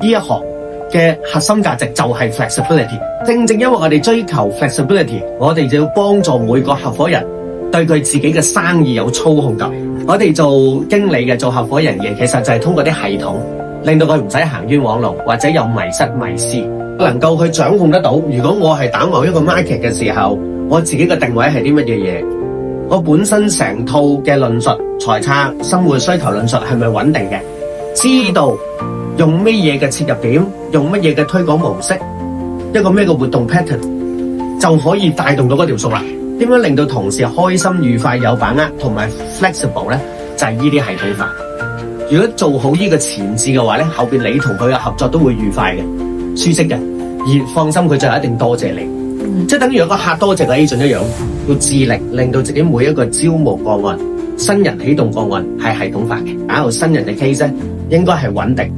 呢一行嘅核心價值就係 flexibility。正正因為我哋追求 flexibility， 我哋就要幫助每個合夥人對佢自己嘅生意有操控感。我哋做經理嘅、做合夥人嘅，其實就係通過啲系統，令到佢唔使行冤枉路，或者有迷失迷思，能夠去掌控得到。如果我係打某一個 market 嘅時候，我自己嘅定位係啲乜嘢嘢？我本身成套嘅論述、財策、生活需求論述係咪穩定嘅？知道用乜嘢嘅切入點，用乜嘢嘅推廣模式，一個咩嘅活動 pattern 就可以帶動到嗰條數啦。點樣令到同事開心愉快有把握同埋 flexible 咧？就係呢啲系統化。如果做好呢個前置嘅話咧，後邊你同佢嘅合作都會愉快嘅、舒適嘅，而放心佢就一定多謝你。即係等於有個客多謝個 agent 一樣，要致力令到自己每一個招募個案、新人啟動個案係系統化嘅，打到新人嘅 case 咧，應該係穩定。